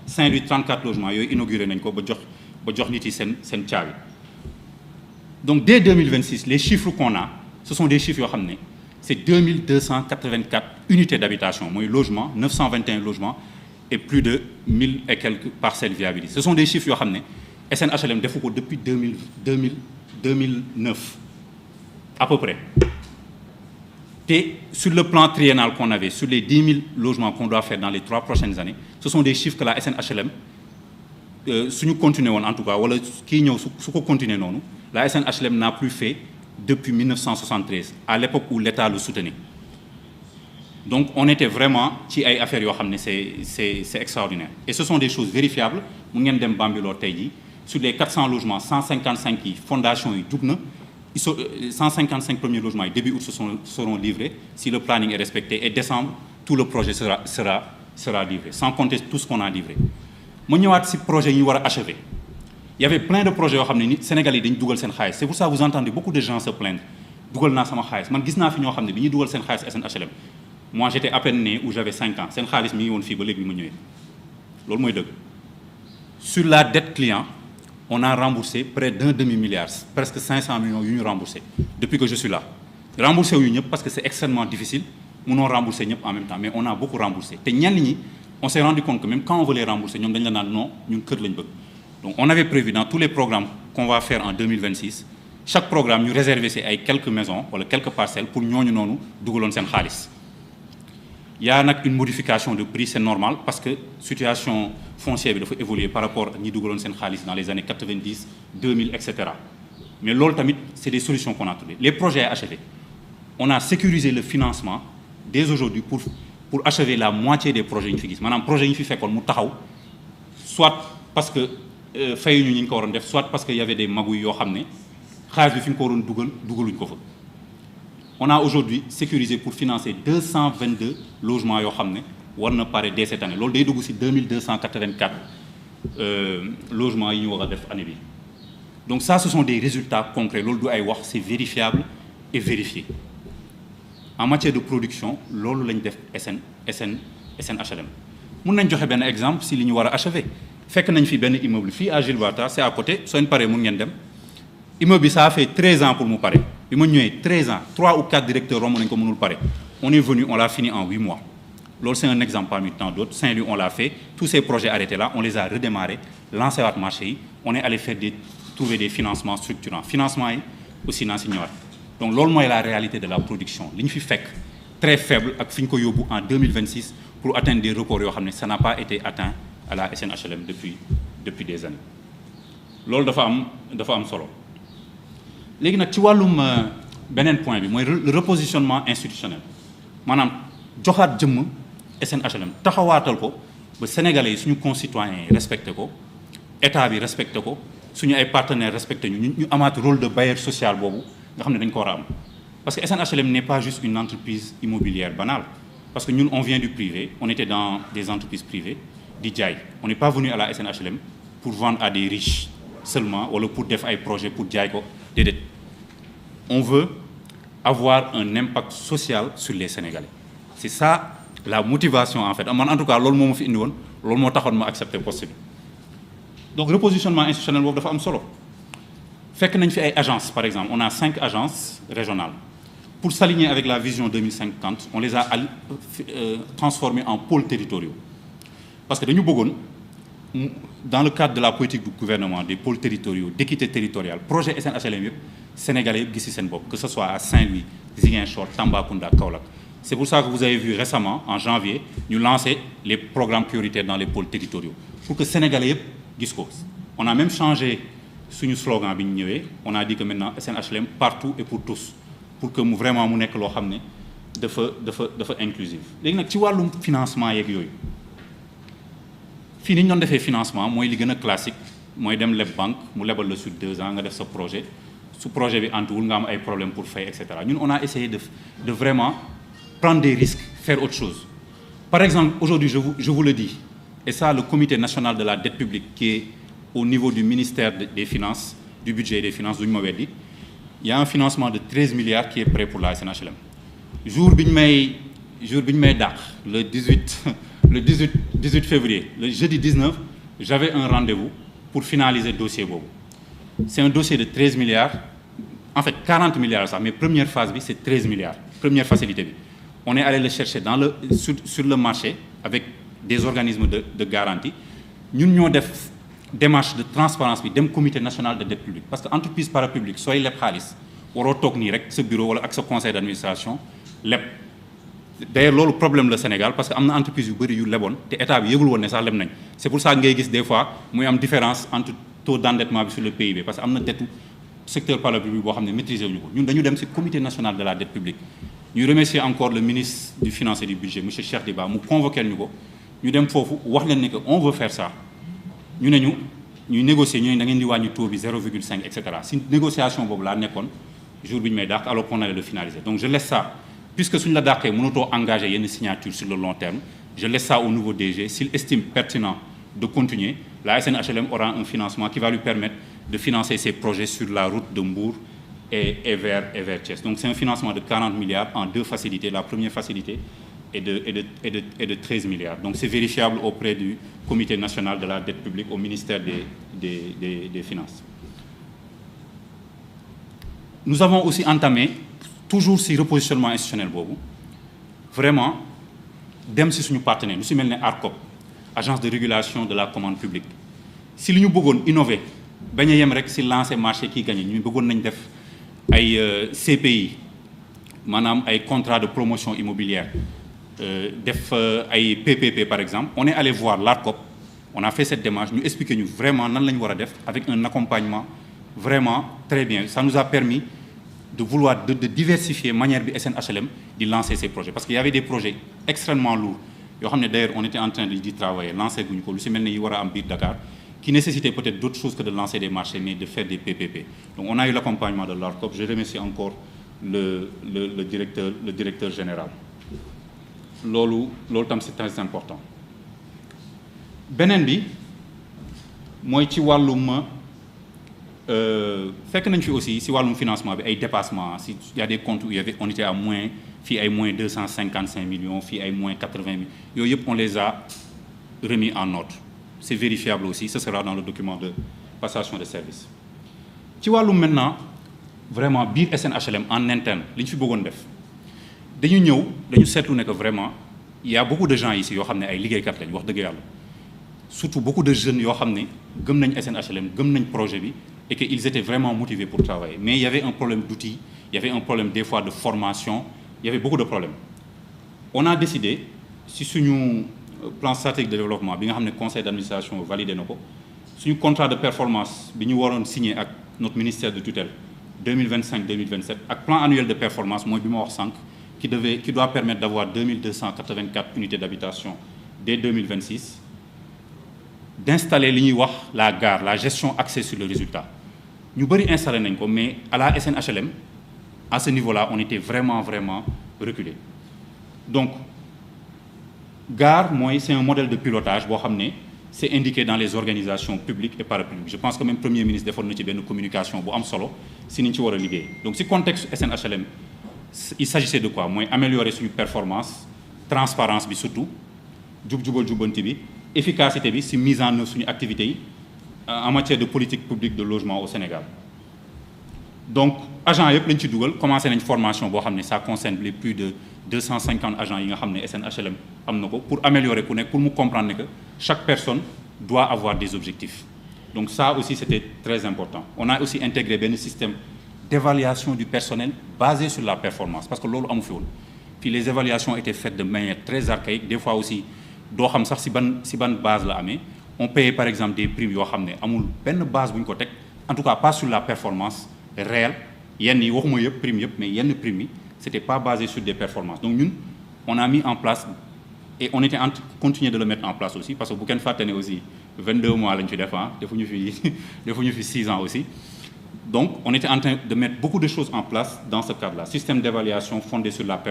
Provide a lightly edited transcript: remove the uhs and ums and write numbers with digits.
Saint-Louis 34 logements yooyu inauguré nañ ko ba jox nit yi seen caabi. Donc dès 2026 les chiffres qu'on a ce sont des chiffres yoo xam ne c'est 2284 unités d'habitation mooy logement 921 logements et plus de 1000 et quelques parcelles viabilisées. Ce sont des chiffres yoo xam ne SNHLM defu ko depuis 2009 à peu près. Et sur le plan triennal qu'on avait, sur les 10 000 logements qu'on doit faire dans les 3 prochaines années, ce sont des chiffres que la SNHLM, si nous continuons en tout cas, ou si nous continuons, la SNHLM n'a plus fait depuis 1973, à l'époque où l'État le soutenait. Donc on était vraiment ci ay affaires yoo xam ne c'est extraordinaire. Et ce sont des choses vérifiables. Mu ngeen dem Bambilor tey jii sur les 400 logements 155 yi fondation yi jug na 155 premiers logements yi début août seront livrés si le planning est respecté, et décembre tout le projet sera livré, sans compter tout ce qu'on a livré. Ma ñëwaat si projet yi ñu war a achever. Il y avait plein de projets yoo xam ne ni Sénégalais yi dañu dugal seen xaalis. C'est pour ça que vous entendez beaucoup de gens se plaindre dugal naa sama xaalis. Man gis naa fi ñoo xam ne bi ñuy dugal seen xaalis SNHLM. Moi j'étais à peine né où j'avais 5 ans seen xaalis mi ngi woon fii ba léegi bi ma ñëwee loolu mooy dëgg. Sur la dette client on a remboursé près d'un demi-milliard, presque 500 millions yu ñu remboursé depuis que je suis là. Remboursé wu ñu ñëpp parce que c'est extrêmement difficile mënoo rembourser ñëpp en même temps, mais on a beaucoup remboursé. Te ñenn ñi on s'est rendu compte que même quand on veut les rembourser ñoom dañ la naan non ñun kër lañ bëgg. Donc on avait prévu dans tous les programmes qu'on va faire en 2026 chaque programme ñu réserver ci ay quelques maisons wala quelques parcelles pour ñooñu noonu dugaloon seen xaalis. Il y a nag une modification de prix, c'est normal parce que situation foncière bi dafa évoluer par rapport ak ñi dugaloon seen xaalis dans les années 90 2000 etc. Mais loolu tamit c'est des solutions qu'on a trouvées. Les projets achevés, on a sécurisé le financement dès aujourd'hui pour achever la moitié des projets yi ñu fi gis maanaam projet yi ñu fi fekkoon mu taxaw soit parce que fayuñu ñu ko waroon def, soit parce que y avait des magouilles yoo xam ne xaalis bi fi ñu ko waroon dugaluñ ko fa. On a aujourd'hui sécurisé pour financer 222 logements yoo xam ne war na pare dès cette année loolu day dugg ci 2284 logements yi ñu war a def année bi. Donc ça ce sont des résultats concrets loolu du ay wax, c'est vérifiable et vérifié. En matière de production loolu lañ def SNHLM. Mun nañ joxe benn exemple si li ñu war a achever. Fekk nañ fi benn immeuble fii à Gibraltar, c'est à côté soo leen paree mun ngeen dem immeuble bi ça a fait 13 ans pour mu pare. bi ma ñëwee 13 ans 3 ou 4 directeurs romb nañ ko mënul pare on est venu on l'a fini en 8 mois loolu c'est un exemple parmi tant d'autres. Saint-Louis on l'a fait, tous ces projets arrêtés là on les a redémarrés, lancé waat marché yi, on est allé faire trouver des financements structurants. Financement yi aussi naa si ñëwaat. Donc loolu mooy la réalité de la production li ñu fi fekk très faible ak fi ñu ko yóbbu en 2026 pour atteindre des records yoo xam ne ça n'a pas été atteint à la SNHLM depuis des années. Loolu dafa am solo. Léegi nag ci wàllum beneen point bi mooy le repositionnement institutionnel maanaam joxaat jëmm SNHLM taxawaatal ko ba sénégalais yi suñu concitoyens yi respecté ko état bi respecté ko suñu ay partenaires respecté ñu amaat rôle de bailleur social boobu nga xam ne dañ ko war a am. Parce que SNHLM n'est pas juste une entreprise immobilière banale parce que ñun on vient du privé, on était dans des entreprises privées di jaay, on n'est pas venu à la SNHLM pour vendre à des riches seulement wala pour def ay projets pour jaay ko. Déedéet. On veut avoir un impact social sur les Sénégalais. C'est ça la motivation en fait. Man en tout cas loolu moo ma fi indi woon loolu moo taxoon ma accepter poste bi. Donc repositionnement institutionnel boobu dafa am solo. Fekk nañ fi ay agences par exemple, on a 5 agences régionales. Pour s'aligner avec la vision 2050, on les a transformées en pôles territoriaux. Parce que dañu bëggoon dans le cadre de la politique du gouvernement des pôles territoriaux d'équité territoriale projet SNHLM yëpp sénégalais yëpp gis ci seen bopp que ce soit à Saint-Louis, Ziguinchor, Tambacounda, Kaolack. C'est pour ça que vous avez vu récemment en janvier ñu lancer les programmes prioritaires dans les pôles territoriaux pour que sénégalais yëpp gis ko. On a même changé suñu slogan bi ñu ñëwee, on a dit que maintenant SNHLM partout et pour tous pour que mu vraiment mu nekk loo xam ne dafa inclusif. Léegi nag ci wàllum financement yeeg yooyu. Fii ni ñu doon defee financement mooy li gën a classique mooy dem leb banque mu lebal la sur 2 ans nga def sa projet su projet bi antuwul nga am ay problèmes pour fay etc. Ñun on a essayé de vraiment prendre des risques, faire autre chose. Par exemple aujourd'hui je vous le dis et ça le comité national de la dette publique qui est au niveau du ministère des finances, du budget et des finances duñu ma weddi, il y a un financement de 13 milliards qui est prêt pour la SNHLM. Jour bi ñu may dàq le 18 le 18 février, le jeudi 19, j'avais un rendez-vous pour finaliser le dossier Bobo. C'est un dossier de 13 milliards, en fait 40 milliards ça, mais première phase, c'est 13 milliards, première facilité. On est allé le chercher sur le marché avec des organismes de garantie. Nous avons fait des démarches de transparence dans le comité national de dette publique. Parce que l'entreprise parapublique, soit il est Khalis, ou ce bureau ou ce conseil d'administration, d'ailleurs, c'est le problème le Sénégal, parce qu'il y a une entreprise qui est lebon, et l'État ne sait pas leb. C'est pour ça que des fois, il y a une différence entre le taux d'endettement sur le PIB, parce qu'il y a une dette secteur parapublic qui est maîtrisé. Nous avons le comité national de la dette publique. Nous remercions encore le ministre du Finance et du Budget, M. Cheikh Diba, nous convoquons nous. Nous avons on veut faire ça. Nous négocier, nous avons dit taux de 0,5, etc. Si une négociation est jour alors qu'on allait le finaliser. Donc je laisse ça. Puisque sur la DAC, nous avons engagé une signature sur le long terme, je laisse ça au nouveau DG. S'il estime pertinent de continuer, la SNHLM aura un financement qui va lui permettre de financer ses projets sur la route de Mbour et vers Thiès. Donc c'est un financement de 40 milliards en deux facilités. La première facilité est de 13 milliards. Donc c'est vérifiable auprès du Comité national de la dette publique au ministère des Finances. Nous avons aussi entamé, toujours si repositionnement institutionnel, vraiment, dem si suñu partenaire, nous sommes ARCOP, Agence de régulation de la commande publique. Si nous voulons innover, nous avons lancer le marché qui gagne, nous voulons faire des CPI, des contrats de promotion immobilière, des PPP par exemple. On est allé voir l'ARCOP, on a fait cette démarche, nous expliquons vraiment ce qu'on doit faire avec un accompagnement vraiment très bien. Ça nous a permis de vouloir de diversifier la manière de SNHLM de lancer ces projets. Parce qu'il y avait des projets extrêmement lourds. D'ailleurs, on était en train de travailler, lancer Dakar, qui nécessitaient peut-être d'autres choses que de lancer des marchés, mais de faire des PPP. Donc on a eu l'accompagnement de l'ARCOP. Je remercie encore le directeur général. L'autre c'est très important. Benen bi, moi, ci walum fait que nous aussi, si le financement, il y a des dépassements, il y a des comptes où on était à moins, moins 255 millions, moins 80 millions, on les a remis en note. C'est vérifiable aussi, ce sera dans le document de passation de service. Tu vois, maintenant, vraiment, bir SNHLM en interne, ce que nous avons fait, vraiment, il y a beaucoup de gens ici qui ont été surtout beaucoup de jeunes qui ont été SNHLM, qui ont projet. Et qu'ils étaient vraiment motivés pour travailler. Mais il y avait un problème d'outils, il y avait un problème des fois de formation, il y avait beaucoup de problèmes. On a décidé, si sur un plan stratégique de développement, le conseil d'administration validé sur un contrat de performance, nous avons signé avec notre ministère de tutelle 2025-2027, avec plan annuel de performance, qui doit permettre d'avoir 2284 unités d'habitation dès 2026, d'installer la gare, la gestion axée sur le résultat. Nous avons installé, mais à la SNHLM, à ce niveau-là, on était vraiment reculé. Donc, gare, c'est un modèle de pilotage, c'est indiqué dans les organisations publiques et parapubliques. Je pense que même le Premier ministre a fait une communication, si nous avons ligué. Donc, si le contexte SNHLM, il s'agissait de quoi? Améliorer sur performance, transparence surtout, efficacité, c'est mise en œuvre sur une activité en matière de politique publique de logement au Sénégal. Donc, agents yëpp commencé une formation ça concerne les plus de 250 agents qui ont SNHLM pour améliorer pour nous comprendre que chaque personne doit avoir des objectifs. Donc ça aussi c'était très important. On a aussi intégré un système d'évaluation du personnel basé sur la performance parce que l'autre amu fi woon. Puis les évaluations étaient faites de manière très archaïque, des fois aussi doo xam sax si ban base la amee. On payait par exemple des primes yoo xam ne amul benn base bu ñu ko teg, en tout cas pas sur la performance réelle. Yenn yi waxuma yëpp prime yëpp, mais yenn prime yi c'était pas basé sur des performances. Donc ñun on a mis en place et on était en train de continuer de le mettre en place aussi parce que bu kenn fàtte ne aussi 22 mois lañ fi def defuñu fi 6 ans aussi. Donc on était en train de mettre beaucoup de choses en place dans ce cadre-là. Système d'évaluation fondé sur la performance.